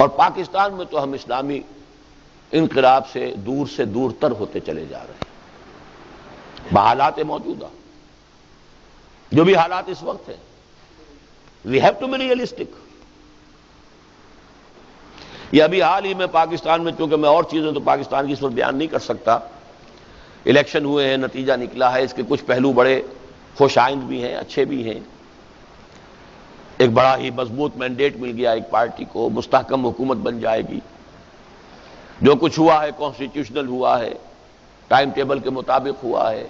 اور پاکستان میں تو ہم اسلامی انقلاب سے دور تر ہوتے چلے جا رہے ہیں بحالات موجودہ، جو بھی حالات اس وقت ہیں. We have to be realistic. یہ ابھی حال ہی میں پاکستان میں، چونکہ میں اور چیزیں تو پاکستان کی اس وقت بیان نہیں کر سکتا، الیکشن ہوئے ہیں، نتیجہ نکلا ہے، اس کے کچھ پہلو بڑے خوش آئند بھی ہیں، اچھے بھی ہیں. ایک بڑا ہی مضبوط مینڈیٹ مل گیا ایک پارٹی کو، مستحکم حکومت بن جائے گی. جو کچھ ہوا ہے کانسٹیٹیوشنل ہوا ہے، ٹائم ٹیبل کے مطابق ہوا ہے.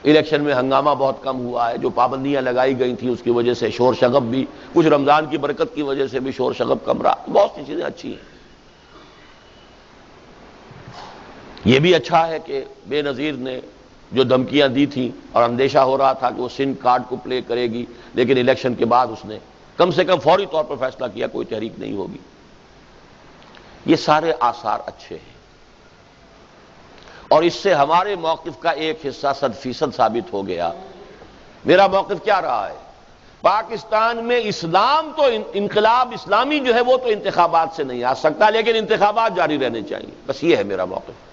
الیکشن میں ہنگامہ بہت کم ہوا ہے، جو پابندیاں لگائی گئی تھیں اس کی وجہ سے شور شغب بھی، کچھ رمضان کی برکت کی وجہ سے بھی شور شغب کم رہا. بہت سی چیزیں اچھی ہیں. یہ بھی اچھا ہے کہ بے نظیر نے جو دھمکیاں دی تھیں اور اندیشہ ہو رہا تھا کہ وہ سندھ کارڈ کو پلے کرے گی، لیکن الیکشن کے بعد اس نے کم سے کم فوری طور پر فیصلہ کیا کوئی تحریک نہیں ہوگی. یہ سارے آثار اچھے ہیں، اور اس سے ہمارے موقف کا ایک حصہ 100% ثابت ہو گیا. میرا موقف کیا رہا ہے؟ پاکستان میں اسلام تو انقلاب اسلامی جو ہے وہ تو انتخابات سے نہیں آ سکتا، لیکن انتخابات جاری رہنے چاہیے. بس یہ ہے میرا موقف.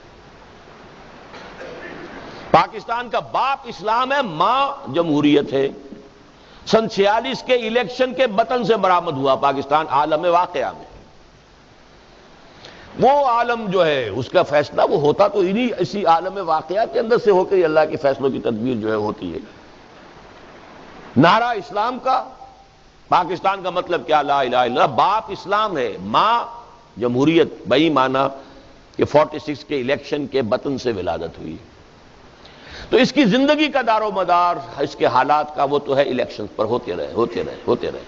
پاکستان کا باپ اسلام ہے، ماں جمہوریت ہے. سن 46 کے الیکشن کے بطن سے برآمد ہوا پاکستان عالم واقعہ میں. وہ عالم جو ہے اس کا فیصلہ وہ ہوتا تو اسی عالم واقعہ کے اندر سے ہو کے اللہ کے فیصلوں کی تدبیر جو ہے ہوتی ہے. نعرہ اسلام کا پاکستان کا مطلب کیا؟ لا الہ الا اللہ. باپ اسلام ہے، ماں جمہوریت. بئی مانا کہ 46 کے الیکشن کے بطن سے ولادت ہوئی. تو اس کی زندگی کا دار و مدار اس کے حالات کا وہ تو ہے الیکشن پر ہوتے رہے.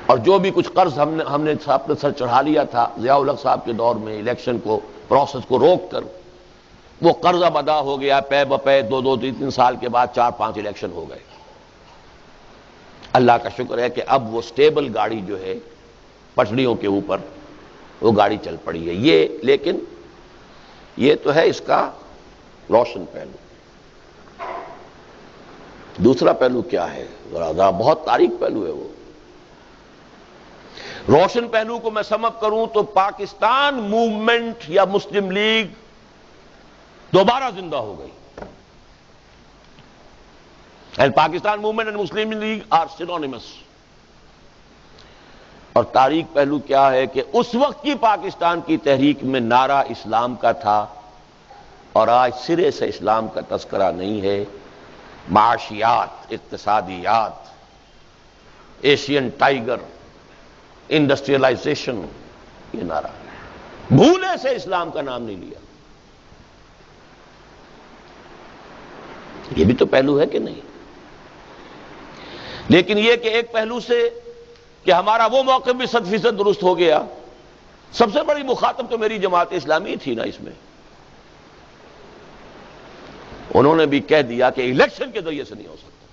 اور جو بھی کچھ قرض ہم نے اپنے سر چڑھا لیا تھا ضیاء الحق صاحب کے دور میں، الیکشن کو پروسیس کو روک کر، وہ قرض اب ادا ہو گیا پے بپے. 2-3 سال کے بعد 4-5 الیکشن ہو گئے. اللہ کا شکر ہے کہ اب وہ سٹیبل گاڑی جو ہے پٹڑیوں کے اوپر وہ گاڑی چل پڑی ہے. لیکن یہ تو ہے اس کا روشن پہلو. دوسرا پہلو کیا ہے؟ ذرا بہت تاریک پہلو ہے وہ. روشن پہلو کو میں سم اپ کروں تو پاکستان موومنٹ یا مسلم لیگ دوبارہ زندہ ہو گئی. And Pakistan movement and Muslim League are synonymous. اور تاریک پہلو کیا ہے کہ اس وقت کی پاکستان کی تحریک میں نعرہ اسلام کا تھا، اور آج سرے سے اسلام کا تذکرہ نہیں ہے. معاشیات، اقتصادیات، ایشین ٹائیگر، انڈسٹریلائزیشن، یہ نعرہ بھولے سے اسلام کا نام نہیں لیا. یہ بھی تو پہلو ہے کہ نہیں؟ لیکن یہ کہ ایک پہلو سے کہ ہمارا وہ موقف بھی 100% درست ہو گیا. سب سے بڑی مخاطب تو میری جماعت اسلامی تھی نا اس میں. انہوں نے بھی کہہ دیا کہ الیکشن کے ذریعے سے نہیں ہو سکتا.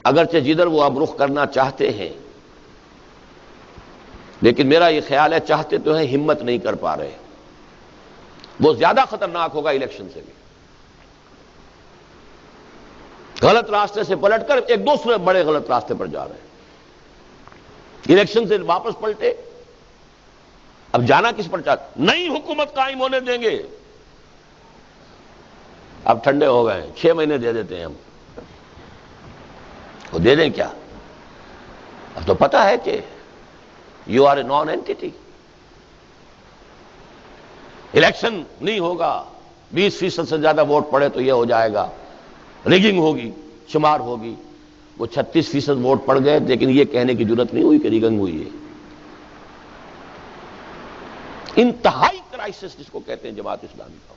اگرچہ جدھر وہ اب رخ کرنا چاہتے ہیں، لیکن میرا یہ خیال ہے چاہتے تو ہیں، ہمت نہیں کر پا رہے. وہ زیادہ خطرناک ہوگا الیکشن سے بھی. غلط راستے سے پلٹ کر ایک دوسرے بڑے غلط راستے پر جا رہے ہیں. الیکشن سے واپس پلٹے، اب جانا کس پر چاہتے؟ نئی حکومت قائم ہونے دیں گے. اب ٹھنڈے ہو گئے، 6 مہینے دے دیتے ہیں ہم. وہ دے دیں کیا؟ اب تو پتہ ہے کہ you are a nonentity. Election نہیں ہوگا، 20% سے زیادہ ووٹ پڑے تو یہ ہو جائے گا، ریگنگ ہوگی، شمار ہوگی. وہ 36% ووٹ پڑ گئے، لیکن یہ کہنے کی جرت نہیں ہوئی کہ ریگنگ ہوئی ہے. انتہائی کرائسس جس کو کہتے ہیں جماعت اسلامی کا.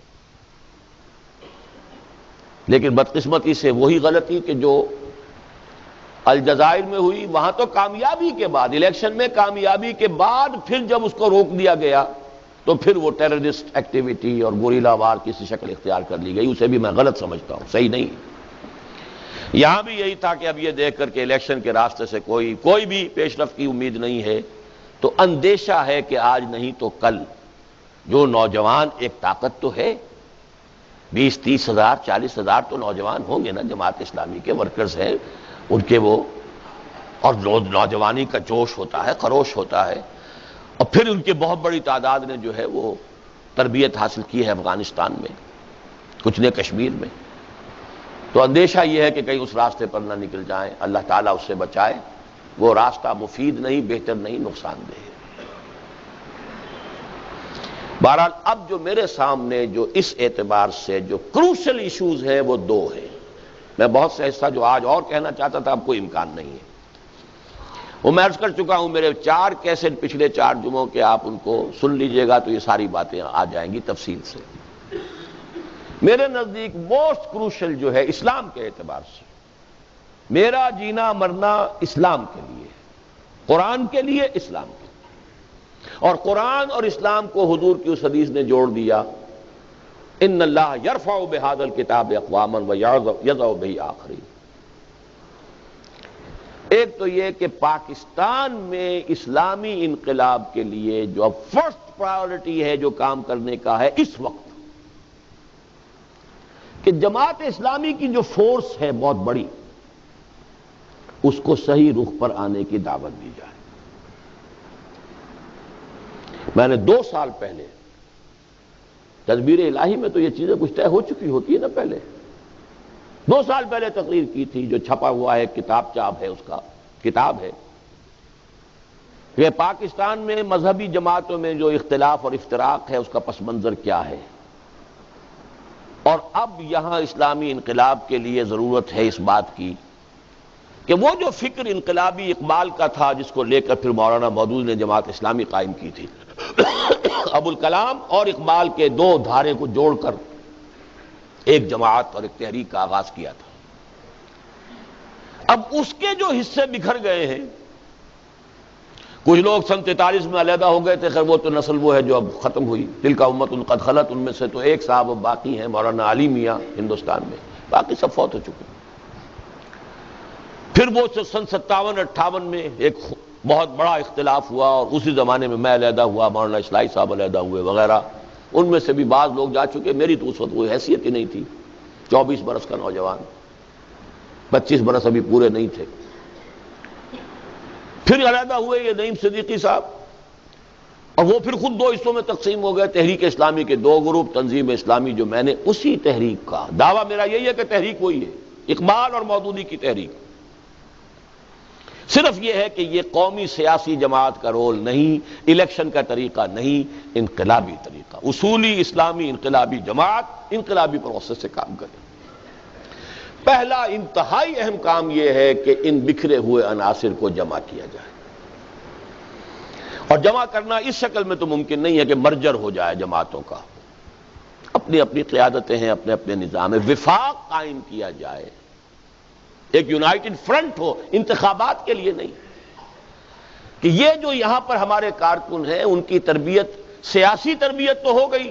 لیکن بدقسمتی سے وہی غلطی کہ جو الجزائر میں ہوئی، وہاں تو کامیابی کے بعد، الیکشن میں کامیابی کے بعد پھر جب اس کو روک دیا گیا تو پھر وہ ٹیررسٹ ایکٹیویٹی اور گوریلا وار کسی شکل اختیار کر لی گئی. اسے بھی میں غلط سمجھتا ہوں، صحیح نہیں. یہاں بھی یہی تھا کہ اب یہ دیکھ کر کے الیکشن کے راستے سے کوئی بھی پیش رفت کی امید نہیں ہے، تو اندیشہ ہے کہ آج نہیں تو کل جو نوجوان، ایک طاقت تو ہے، 20-30 ہزار 40 ہزار تو نوجوان ہوں گے نا جماعت اسلامی کے ورکرز ہیں، ان کے وہ اور نوجوانی کا جوش ہوتا ہے، خروش ہوتا ہے، اور پھر ان کی بہت بڑی تعداد نے جو ہے وہ تربیت حاصل کی ہے افغانستان میں، کچھ نے کشمیر میں. تو اندیشہ یہ ہے کہ کہیں اس راستے پر نہ نکل جائیں. اللہ تعالیٰ اس سے بچائے. وہ راستہ مفید نہیں، بہتر نہیں، نقصان دہ ہے. بہرحال اب جو میرے سامنے جو اس اعتبار سے جو کروشل ایشوز ہیں وہ دو ہیں. میں بہت سے حصہ جو آج اور کہنا چاہتا تھا اب کوئی امکان نہیں ہے. وہ میں عرض کر چکا ہوں، میرے 4 کیسٹ پچھلے 4 جمعوں کے آپ ان کو سن لیجئے گا تو یہ ساری باتیں آ جائیں گی تفصیل سے. میرے نزدیک موسٹ کروشل جو ہے اسلام کے اعتبار سے، میرا جینا مرنا اسلام کے لیے، قرآن کے لیے، اسلام کے لیے. اور قرآن اور اسلام کو حضور کی اس حدیث نے جوڑ دیا، ان اللہ یرفع بہذا الکتاب اقواما ویضع بہ آخرین. ایک تو یہ کہ پاکستان میں اسلامی انقلاب کے لیے جو اب فرسٹ پرائیورٹی ہے جو کام کرنے کا ہے اس وقت، کہ جماعت اسلامی کی جو فورس ہے بہت بڑی، اس کو صحیح رخ پر آنے کی دعوت دی جائے. میں نے 2 سال پہلے تدبیر الہی میں تو یہ چیزیں کچھ طے ہو چکی ہوتی ہے نا، پہلے 2 سال پہلے تقریر کی تھی، جو چھپا ہوا ہے کتاب چاپ ہے، اس کا کتاب ہے کہ پاکستان میں مذہبی جماعتوں میں جو اختلاف اور افتراق ہے اس کا پس منظر کیا ہے، اور اب یہاں اسلامی انقلاب کے لیے ضرورت ہے اس بات کی کہ وہ جو فکر انقلابی اقبال کا تھا جس کو لے کر پھر مولانا مودود نے جماعت اسلامی قائم کی تھی، ابوالکلام اور اقبال کے 2 دھارے کو جوڑ کر ایک جماعت اور ایک تحریک کا آغاز کیا تھا. اب اس کے جو حصے بکھر گئے ہیں، کچھ لوگ سن 43 میں علیحدہ ہو گئے تھے، خیر وہ تو نسل وہ ہے جو اب ختم ہوئی، تلک امت قد خلت، ان میں سے تو ایک صاحب اب باقی ہیں مولانا علی میاں ہندوستان میں، باقی سب فوت ہو چکے. پھر وہ سن 57-58 میں ایک بہت بڑا اختلاف ہوا، اور اسی زمانے میں میں علیحدہ ہوا، مولانا اصلاحی صاحب علیحدہ ہوئے وغیرہ. ان میں سے بھی بعض لوگ جا چکے، میری تو اس وقت کوئی حیثیت ہی نہیں تھی، 24 برس کا نوجوان، 25 برس ابھی پورے نہیں تھے. پھر علیحدہ ہوئے یہ نعیم صدیقی صاحب، اور وہ پھر خود 2 حصوں میں تقسیم ہو گئے. تحریک اسلامی کے 2 گروپ، تنظیم اسلامی جو میں نے اسی تحریک کا دعویٰ میرا یہی ہے کہ تحریک وہی ہے، اقبال اور مودودی کی تحریک. صرف یہ ہے کہ یہ قومی سیاسی جماعت کا رول نہیں، الیکشن کا طریقہ نہیں، انقلابی طریقہ، اصولی اسلامی انقلابی جماعت انقلابی پروسیس سے کام کرے. پہلا انتہائی اہم کام یہ ہے کہ ان بکھرے ہوئے عناصر کو جمع کیا جائے، اور جمع کرنا اس شکل میں تو ممکن نہیں ہے کہ مرجر ہو جائے جماعتوں کا. اپنی اپنی قیادتیں ہیں، اپنے اپنے نظام ہے، وفاق قائم کیا جائے، ایک یونائٹڈ فرنٹ ہو، انتخابات کے لیے نہیں. کہ یہ جو یہاں پر ہمارے کارکن ہیں ان کی تربیت، سیاسی تربیت تو ہو گئی،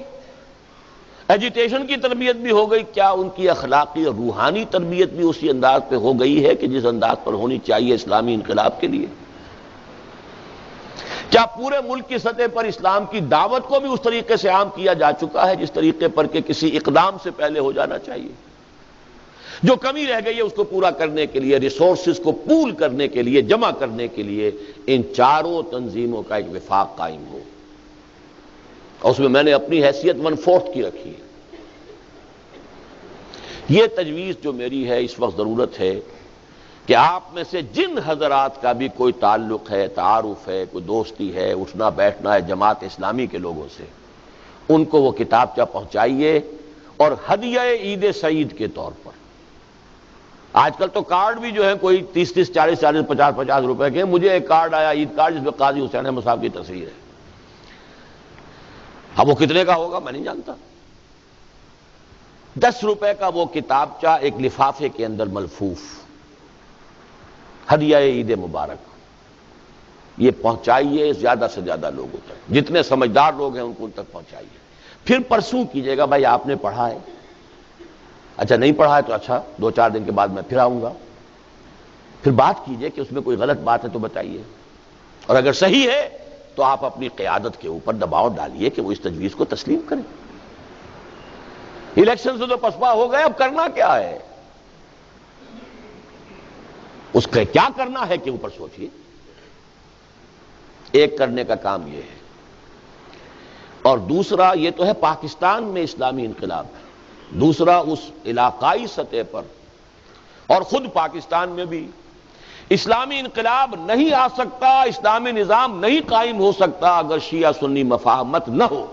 ایجیٹیشن کی تربیت بھی ہو گئی، کیا ان کی اخلاقی اور روحانی تربیت بھی اسی انداز پہ ہو گئی ہے کہ جس انداز پر ہونی چاہیے اسلامی انقلاب کے لیے؟ کیا پورے ملک کی سطح پر اسلام کی دعوت کو بھی اس طریقے سے عام کیا جا چکا ہے جس طریقے پر کہ کسی اقدام سے پہلے ہو جانا چاہیے؟ جو کمی رہ گئی ہے اس کو پورا کرنے کے لیے، ریسورسز کو پول کرنے کے لیے، جمع کرنے کے لیے ان چاروں تنظیموں کا ایک وفاق قائم ہو. اور اس میں نے اپنی حیثیت 1/4 کی رکھی ہے. یہ تجویز جو میری ہے اس وقت ضرورت ہے کہ آپ میں سے جن حضرات کا بھی کوئی تعلق ہے، تعارف ہے، کوئی دوستی ہے، اٹھنا بیٹھنا ہے جماعت اسلامی کے لوگوں سے، ان کو وہ کتابچہ پہنچائیے، اور ہدیہ عید سعید کے طور پر. آج کل تو کارڈ بھی جو ہے کوئی 30-30، 40-40، 50-50 روپے کے. مجھے ایک کارڈ آیا عید کارڈ جس میں قاضی حسین احمد صاحب کی تصویر ہے. اب وہ کتنے کا ہوگا میں نہیں جانتا. 10 روپے کا وہ کتابچہ ایک لفافے کے اندر ملفوف، ہدیہ عید مبارک. یہ پہنچائیے زیادہ سے زیادہ لوگوں تک، جتنے سمجھدار لوگ ہیں ان کو ان تک پہنچائیے. پھر پرسوں کیجیے گا بھائی آپ نے پڑھا ہے، اچھا نہیں پڑھا ہے تو اچھا 2-4 دن کے بعد میں پھر آؤں گا. پھر بات کیجئے کہ اس میں کوئی غلط بات ہے تو بتائیے، اور اگر صحیح ہے تو آپ اپنی قیادت کے اوپر دباؤ ڈالیے کہ وہ اس تجویز کو تسلیم کریں. الیکشن سے تو پسپا ہو گئے، اب کرنا کیا ہے؟ اس کا کیا کرنا ہے کہ اوپر سوچیے. ایک کرنے کا کام یہ ہے. اور دوسرا یہ تو ہے پاکستان میں اسلامی انقلاب. دوسرا اس علاقائی سطح پر اور خود پاکستان میں بھی اسلامی انقلاب نہیں آ سکتا، اسلامی نظام نہیں قائم ہو سکتا اگر شیعہ سنی مفاہمت نہ ہو.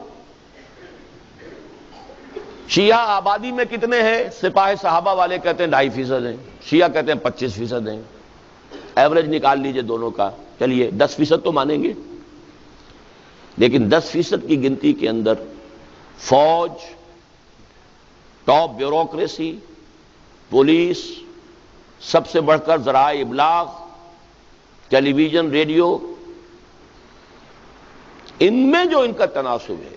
شیعہ آبادی میں کتنے ہیں؟ سپاہ صحابہ والے کہتے ہیں 2.5% ہیں، شیعہ کہتے ہیں 25% ہیں. ایوریج نکال لیجئے دونوں کا، چلیے 10% تو مانیں گے. لیکن 10% کی گنتی کے اندر فوج، ٹاپ بیوروکریسی، پولیس، سب سے بڑھ کر ذرائع ابلاغ، ٹیلی ویژن، ریڈیو، ان میں جو ان کا تناسب ہے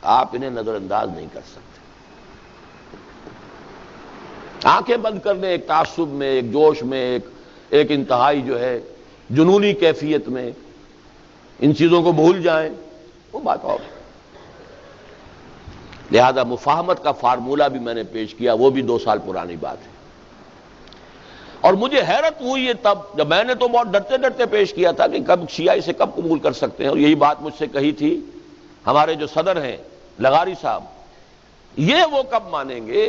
آپ انہیں نظر انداز نہیں کر سکتے. آنکھیں بند کر دیں ایک تعصب میں، ایک جوش میں، ایک انتہائی جو ہے جنونی کیفیت میں ان چیزوں کو بھول جائیں، وہ بات اور ہے. لہذا مفاہمت کا فارمولہ بھی میں نے پیش کیا، وہ بھی 2 سال پرانی بات ہے. اور مجھے حیرت ہوئی ہے تب جب میں نے تو بہت ڈرتے ڈرتے پیش کیا تھا کہ کب شیعہ اسے کب قبول کر سکتے ہیں. اور یہی بات مجھ سے کہی تھی ہمارے جو صدر ہیں لغاری صاحب، یہ وہ کب مانیں گے.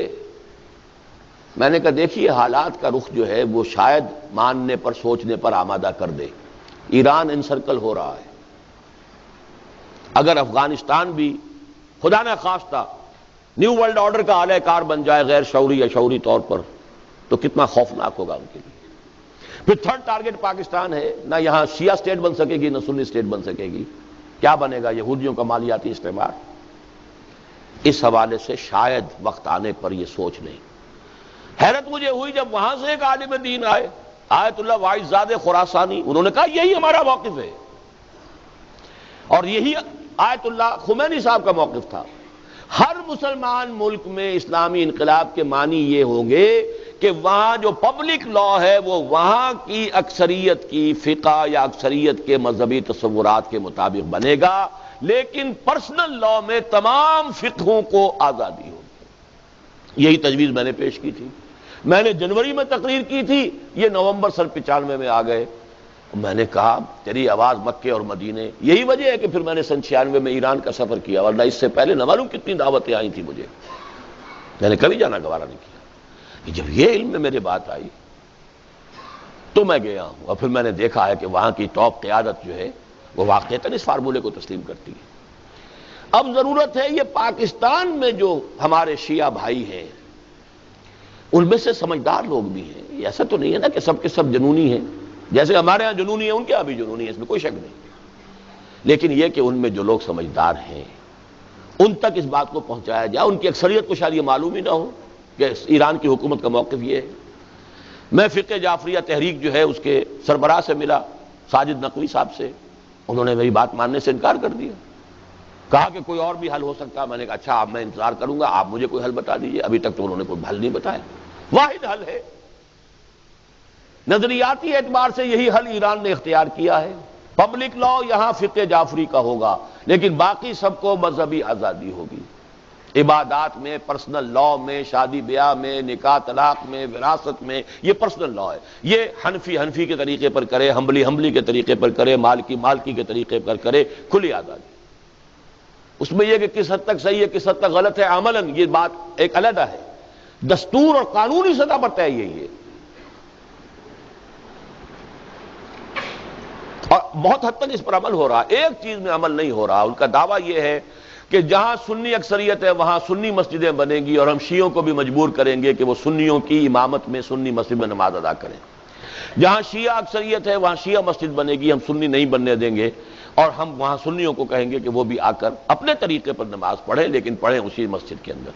میں نے کہا دیکھیے حالات کا رخ جو ہے وہ شاید ماننے پر، سوچنے پر آمادہ کر دے. ایران انسرکل ہو رہا ہے. اگر افغانستان بھی خدا نہ خواستہ نیو ورلڈ آرڈر کا اعلی کار بن جائے غیر شعوری یا شعوری طور پر، تو کتنا خوفناک ہوگا ان کے لیے. پھر تھرڈ ٹارگٹ پاکستان ہے، نہ یہاں شیعہ سٹیٹ بن سکے گی نہ سنی سٹیٹ بن سکے گی. کیا بنے گا؟ یہودیوں کا مالیاتی استعمار. اس حوالے سے شاید وقت آنے پر یہ سوچ لیں. حیرت مجھے ہوئی جب وہاں سے ایک عالم دین آئے، آیت اللہ واعظ زادہ خراسانی، انہوں نے کہا یہی ہمارا موقف ہے. اور یہی آیت اللہ خمینی صاحب کا موقف تھا. ہر مسلمان ملک میں اسلامی انقلاب کے معنی یہ ہوں گے کہ وہاں جو پبلک لا ہے وہ وہاں کی اکثریت کی فقہ یا اکثریت کے مذہبی تصورات کے مطابق بنے گا، لیکن پرسنل لا میں تمام فقہوں کو آزادی ہوگی. یہی تجویز میں نے پیش کی تھی. میں نے جنوری میں تقریر کی تھی، یہ نومبر سن 95 میں آ گئے. میں نے کہا تیری آواز مکے اور مدینے. یہی وجہ ہے کہ پھر میں نے سن 96 میں ایران کا سفر کیا، ورنہ اس سے پہلے نہ معلوم کتنی دعوتیں آئی تھیں مجھے. میں نے کبھی جانا گوارا نہیں کیا. جب یہ علم میں میرے بات آئی تو میں گیا ہوں، اور پھر میں نے دیکھا ہے کہ وہاں کی ٹاپ قیادت جو ہے وہ واقعتاً اس فارمولے کو تسلیم کرتی ہے. اب ضرورت ہے یہ پاکستان میں جو ہمارے شیعہ بھائی ہیں ان میں سے سمجھدار لوگ بھی ہیں. ایسا تو نہیں ہے نا کہ سب کے سب جنونی ہیں. جیسے ہمارے ہاں جنونی ہے ان کے ہاں بھی جنونی ہے، اس میں کوئی شک نہیں. لیکن یہ کہ ان میں جو لوگ سمجھدار ہیں ان تک اس بات کو پہنچایا جائے. ان کی اکثریت کو شاید یہ معلوم ہی نہ ہو کہ ایران کی حکومت کا موقف یہ ہے. میں فقہ جعفریہ تحریک جو ہے اس کے سربراہ سے ملا، ساجد نقوی صاحب سے. انہوں نے میری بات ماننے سے انکار کر دیا، کہا کہ کوئی اور بھی حل ہو سکتا ہے. میں نے کہا اچھا اب میں انتظار کروں گا، آپ مجھے کوئی حل بتا دیجئے. ابھی تک تو انہوں نے کوئی حل نہیں بتایا. واحد حل ہے، نظریاتی اعتبار سے یہی حل ایران نے اختیار کیا ہے. پبلک لا یہاں فقہ جعفری کا ہوگا، لیکن باقی سب کو مذہبی آزادی ہوگی. عبادات میں، پرسنل لا میں، شادی بیاہ میں، نکاح طلاق میں، وراثت میں، یہ پرسنل لا ہے. یہ حنفی کے طریقے پر کرے، حنبلی کے طریقے پر کرے، مالکی کے طریقے پر کرے، کھلی آزادی. اس میں یہ کہ کس حد تک صحیح ہے کس حد تک غلط ہے عملاً یہ بات ایک علیحدہ ہے. دستور اور قانونی سطح پر طے یہی ہے. اور بہت حد تک اس پر عمل ہو رہا. ایک چیز میں عمل نہیں ہو رہا. ان کا دعویٰ یہ ہے کہ جہاں سنی اکثریت ہے وہاں سنی مسجدیں بنیں گی، اور ہم شیعوں کو بھی مجبور کریں گے کہ وہ سنیوں کی امامت میں سنی مسجد میں نماز ادا کریں. جہاں شیعہ اکثریت ہے وہاں شیعہ مسجد بنے گی، ہم سنی نہیں بننے دیں گے، اور ہم وہاں سنیوں کو کہیں گے کہ وہ بھی آ کر اپنے طریقے پر نماز پڑھیں، لیکن پڑھیں اسی مسجد کے اندر.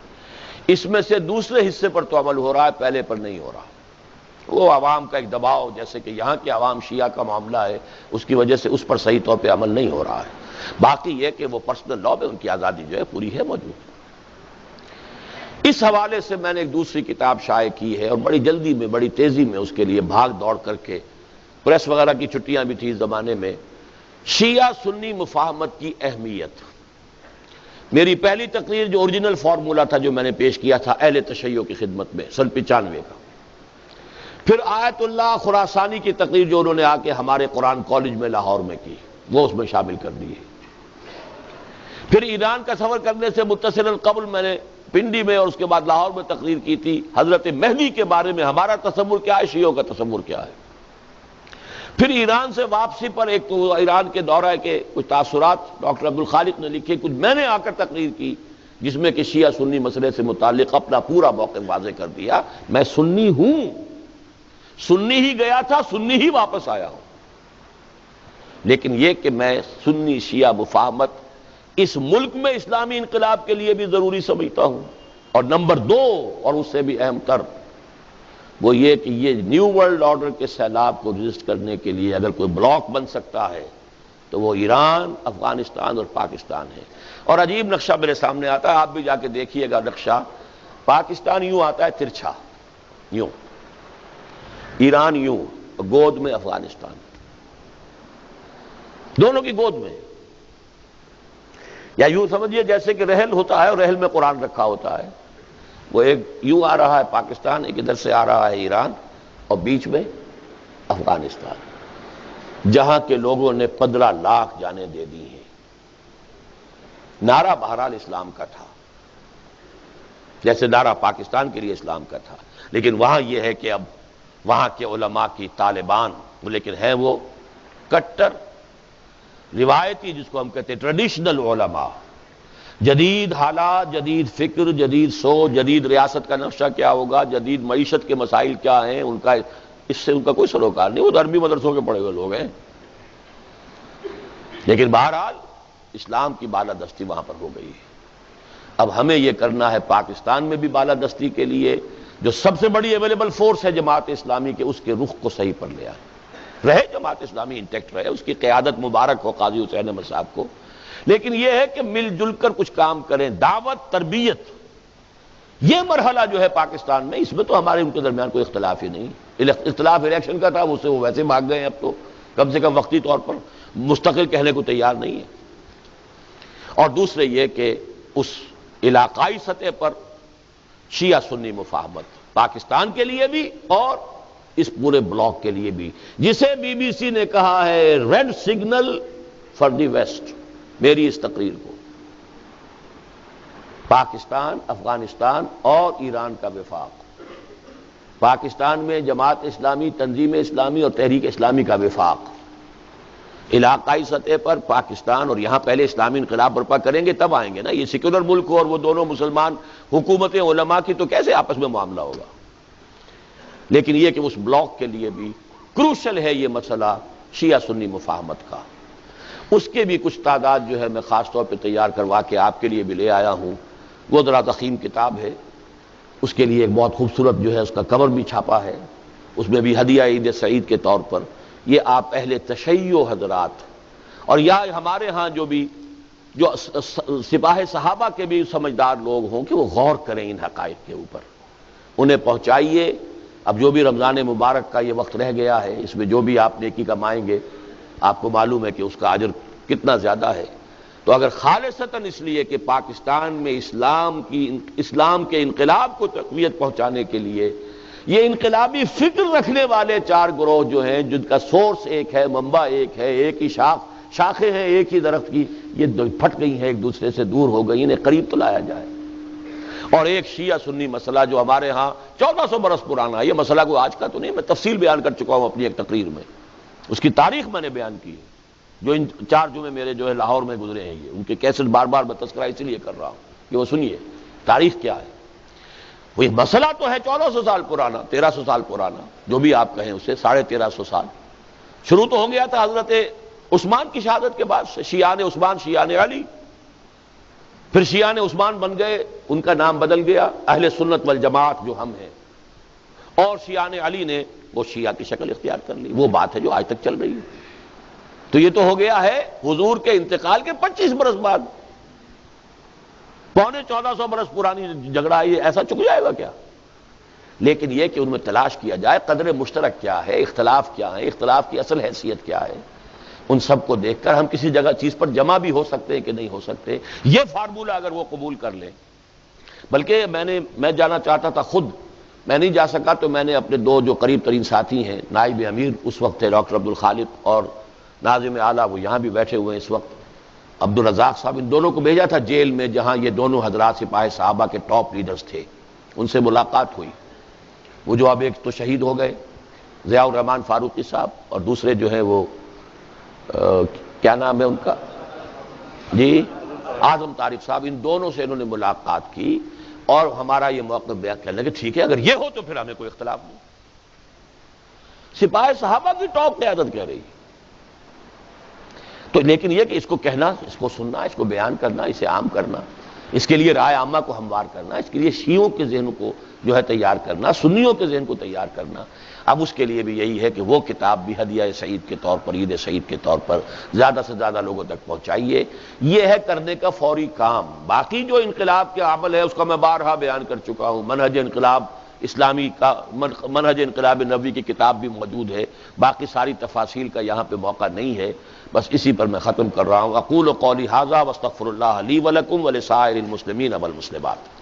اس میں سے دوسرے حصے پر تو عمل ہو رہا ہے، پہلے پر نہیں ہو رہا. وہ عوام کا ایک دباؤ، جیسے کہ یہاں کے عوام شیعہ کا معاملہ ہے، اس کی وجہ سے اس پر صحیح طور پہ عمل نہیں ہو رہا ہے. باقی یہ کہ وہ پرسنل لا میں ان کی آزادی جو ہے پوری ہے، موجود ہے. اس حوالے سے میں نے ایک دوسری کتاب شائع کی ہے، اور بڑی جلدی میں، بڑی تیزی میں اس کے لیے بھاگ دوڑ کر کے، پریس وغیرہ کی چھٹیاں بھی تھی اس زمانے میں، شیعہ سنی مفاہمت کی اہمیت. میری پہلی تقریر جو اوریجنل فارمولا تھا جو میں نے پیش کیا تھا اہل تشیع کی خدمت میں سن 95 کا، پھر آیت اللہ خراسانی کی تقریر جو انہوں نے آ کے ہمارے قرآن کالج میں لاہور میں کی، وہ اس میں شامل کر دی ہے۔ پھر ایران کا سفر کرنے سے متصل قبل میں نے پنڈی میں اور اس کے بعد لاہور میں تقریر کی تھی، حضرت مہدی کے بارے میں ہمارا تصور کیا ہے، شیعوں کا تصور کیا ہے۔ پھر ایران سے واپسی پر ایک تو ایران کے دورہ کے کچھ تاثرات ڈاکٹر عبدالخالق نے لکھے، کچھ میں نے آ کر تقریر کی جس میں کہ شیعہ سنی مسئلے سے متعلق اپنا پورا موقف واضح کر دیا۔ میں سنی ہوں، سنی ہی گیا تھا، سنی ہی واپس آیا ہوں، لیکن یہ کہ میں سنی شیعہ مفاہمت اس ملک میں اسلامی انقلاب کے لیے بھی ضروری سمجھتا ہوں۔ اور نمبر دو، اور اس سے بھی اہم تر، وہ یہ کہ یہ نیو ورلڈ آرڈر کے سیلاب کو رجسٹ کرنے کے لیے اگر کوئی بلاک بن سکتا ہے تو وہ ایران، افغانستان اور پاکستان ہے۔ اور عجیب نقشہ میرے سامنے آتا ہے، آپ بھی جا کے دیکھیے گا نقشہ۔ پاکستان یوں آتا ہے ترچھا، یوں، ایران یوں، گود میں افغانستان، دونوں کی گود میں، یا یوں سمجھیے جیسے کہ رحل ہوتا ہے اور رحل میں قرآن رکھا ہوتا ہے، وہ ایک یوں آ رہا ہے پاکستان، ایک ادھر سے آ رہا ہے ایران، اور بیچ میں افغانستان، جہاں کے لوگوں نے 15 لاکھ جانیں دے دی ہیں۔ نعرہ بہرحال اسلام کا تھا، جیسے نعرہ پاکستان کے لیے اسلام کا تھا، لیکن وہاں یہ ہے کہ اب وہاں کے علماء کی طالبان، لیکن ہیں وہ کٹر روایتی، جس کو ہم کہتے ہیں ٹریڈیشنل علماء، جدید حالات، جدید فکر، جدید سوچ، جدید ریاست کا نقشہ کیا ہوگا، جدید معیشت کے مسائل کیا ہیں، ان کا اس سے ان کا کوئی سروکار نہیں، وہ تو عربی مدرسوں کے پڑھے ہوئے لوگ ہیں، لیکن بہرحال اسلام کی بالادستی وہاں پر ہو گئی ہے۔ اب ہمیں یہ کرنا ہے پاکستان میں بھی بالادستی کے لیے، جو سب سے بڑی اویلیبل فورس ہے جماعت اسلامی کے، اس کے رخ کو صحیح پر لے آئے، رہے جماعت اسلامی انٹیکٹ رہے، اس کی قیادت مبارک ہو قاضی حسین احمد صاحب کو، لیکن یہ ہے کہ مل جل کر کچھ کام کریں، دعوت، تربیت۔ یہ مرحلہ جو ہے پاکستان میں، اس میں تو ہمارے ان کے درمیان کوئی اختلاف ہی نہیں، اختلاف الیکشن کا تھا، اس سے وہ ویسے بھاگ گئے ہیں، اب تو کم سے کم وقتی طور پر مستقل کہنے کو تیار نہیں ہے۔ اور دوسرے یہ کہ اس علاقائی سطح پر شیعہ سنی مفاہمت پاکستان کے لیے بھی اور اس پورے بلاک کے لیے بھی، جسے بی بی سی نے کہا ہے red signal for the West, میری اس تقریر کو پاکستان، افغانستان اور ایران کا وفاق، پاکستان میں جماعت اسلامی، تنظیم اسلامی اور تحریک اسلامی کا وفاق، علاقائی سطح پر پاکستان، اور یہاں پہلے اسلامی انقلاب برپا کریں گے تب آئیں گے نا، یہ سیکولر ملک ہو اور وہ دونوں مسلمان حکومتیں علماء کی، تو کیسے آپس میں معاملہ ہوگا۔ لیکن یہ کہ اس بلاک کے لیے بھی کروشل ہے یہ مسئلہ شیعہ سنی مفاہمت کا، اس کے بھی کچھ تعداد جو ہے میں خاص طور پہ تیار کروا کے آپ کے لیے بھی لے آیا ہوں۔ وہ ذرا ضخیم کتاب ہے، اس کے لیے ایک بہت خوبصورت جو ہے اس کا کور بھی چھاپا ہے، اس میں بھی ہدیہ عید سعید کے طور پر یہ آپ اہل تشیع حضرات، اور یا ہمارے ہاں جو بھی جو سپاہ صحابہ کے بھی سمجھدار لوگ ہوں کہ وہ غور کریں ان حقائق کے اوپر، انہیں پہنچائیے۔ اب جو بھی رمضان مبارک کا یہ وقت رہ گیا ہے، اس میں جو بھی آپ نیکی کمائیں گے، آپ کو معلوم ہے کہ اس کا اجر کتنا زیادہ ہے، تو اگر خالصتاً اس لیے کہ پاکستان میں اسلام کے انقلاب کو تقویت پہنچانے کے لیے یہ انقلابی فکر رکھنے والے 4 گروہ جو ہیں، جن کا سورس ایک ہے، منبع ایک ہے، ایک ہی شاخیں ہیں ایک ہی درخت کی، یہ پھٹ گئی ہیں، ایک دوسرے سے دور ہو گئی، انہیں قریب تو لایا جائے۔ اور ایک شیعہ سنی مسئلہ جو ہمارے ہاں 1400 برس پرانا ہے، یہ مسئلہ کوئی آج کا تو نہیں، میں تفصیل بیان کر چکا ہوں اپنی ایک تقریر میں، اس کی تاریخ میں نے بیان کی ہے، جو ان 4 جمعے میرے جو ہے لاہور میں گزرے ہیں، یہ ان کے کیسٹ بار بار میں تذکرہ اسی لیے کر رہا ہوں کہ وہ سنیے تاریخ کیا ہے۔ وہ مسئلہ تو ہے 1400 سال پرانا، 1300 سال پرانا، جو بھی آپ کہیں اسے، 1350 سال۔ شروع تو ہو گیا تھا حضرت عثمان کی شہادت کے بعد سے، شیعان عثمان، شیعان علی، پھر شیعان عثمان بن گئے، ان کا نام بدل گیا اہل سنت والجماعت جو ہم ہیں، اور شیعان علی نے وہ شیعہ کی شکل اختیار کر لی، وہ بات ہے جو آج تک چل رہی ہے۔ تو یہ تو ہو گیا ہے حضور کے انتقال کے 25 برس بعد، 1450 برس پرانی جھگڑا، یہ ایسا چک جائے گا کیا؟ لیکن یہ کہ ان میں تلاش کیا جائے قدر مشترک کیا ہے، اختلاف کیا ہے، اختلاف کی اصل حیثیت کیا ہے، ان سب کو دیکھ کر ہم کسی جگہ چیز پر جمع بھی ہو سکتے ہیں کہ نہیں ہو سکتے، یہ فارمولہ اگر وہ قبول کر لیں۔ بلکہ میں جانا چاہتا تھا خود میں نہیں جا سکا تو میں نے اپنے دو جو قریب ترین ساتھی ہیں، نائب امیر اس وقت تھے ڈاکٹر عبد الخالق اور ناظم اعلیٰ، وہ یہاں بھی بیٹھے ہوئے ہیں اس وقت، عبد الرزاق صاحب، ان دونوں کو بھیجا تھا جیل میں جہاں یہ دونوں حضرات سپاہ صحابہ کے ٹاپ لیڈرز تھے، ان سے ملاقات ہوئی۔ وہ جو اب ایک تو شہید ہو گئے ضیاء الرحمن فاروقی صاحب، اور دوسرے جو ہیں وہ کیا نام ہے ان کا، جی اعظم طارق صاحب، ان دونوں سے انہوں نے ملاقات کی اور ہمارا یہ موقف بیان کرنے لگے ٹھیک ہے اگر یہ ہو تو پھر ہمیں کوئی اختلاف نہیں۔ سپاہ صحابہ کی ٹاپ قیادت کہہ رہی ہے تو، لیکن یہ کہ اس کو کہنا، اس کو سننا، اس کو بیان کرنا، اسے عام کرنا، اس کے لیے رائے عامہ کو ہموار کرنا، اس کے لیے شیعوں کے ذہن کو جو ہے تیار کرنا، سنیوں کے ذہن کو تیار کرنا، اب اس کے لیے بھی یہی ہے کہ وہ کتاب بھی ہدیہ سعید کے طور پر، عید سعید کے طور پر زیادہ سے زیادہ لوگوں تک پہنچائیے، یہ ہے کرنے کا فوری کام۔ باقی جو انقلاب کے عمل ہے اس کا میں بارہا بیان کر چکا ہوں، منہج انقلاب اسلامی کا، منہج انقلاب نبوی کی کتاب بھی موجود ہے، باقی ساری تفاصیل کا یہاں پہ موقع نہیں ہے، بس اسی پر میں ختم کر رہا ہوں۔ اقول قولی ھذا واستغفر اللہ لی ولکم ولسائر المسلمین والمسلمات۔